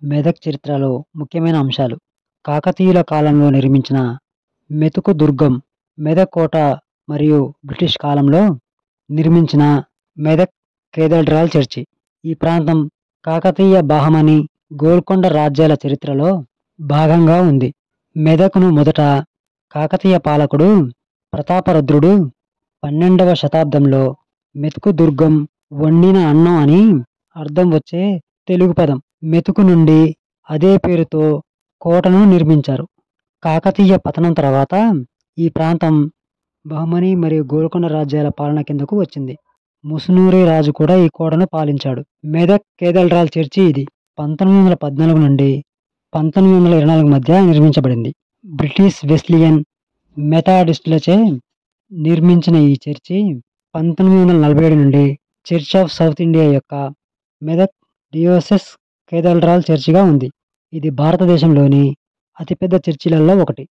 మెదక్ చరిత్రలో ముఖ్యమైన అంశాలు. కాకతీయుల కాలంలో నిర్మించిన మెతుకు దుర్గం, మెదక్ కోట మరియు బ్రిటిష్ కాలంలో నిర్మించిన మెదక్ కేథడ్రాల్ చర్చి. ఈ ప్రాంతం కాకతీయ, బహమనీ, గోల్కొండ రాజ్యాల చరిత్రలో భాగంగా ఉంది. మెదక్ను మొదట కాకతీయ పాలకుడు ప్రతాపరుద్రుడు 12వ శతాబ్దంలో మెతుకు దుర్గం, వండిన అన్నం అని అర్థం వచ్చే తెలుగు పదం మెతుకు నుండి అదే పేరుతో కోటను నిర్మించారు. కాకతీయ పతనం తర్వాత ఈ ప్రాంతం బహమనీ మరియు గోల్కొండ రాజ్యాల పాలన కిందకు వచ్చింది. ముసునూరి రాజు కూడా ఈ కోటను పాలించాడు. మెదక్ కేథడ్రాల్ చర్చి ఇది 1914 నుండి 1924 మధ్య నిర్మించబడింది. బ్రిటిష్ వెస్లియన్ మెథాడిస్టులచే నిర్మించిన ఈ చర్చి 1947 నుండి చర్చ్ ఆఫ్ సౌత్ ఇండియా యొక్క మెదక్ డియోసెస్ కేథడ్రాల్ చర్చిగా ఉంది. ఇది భారతదేశంలోని అతిపెద్ద చర్చిలలో ఒకటి.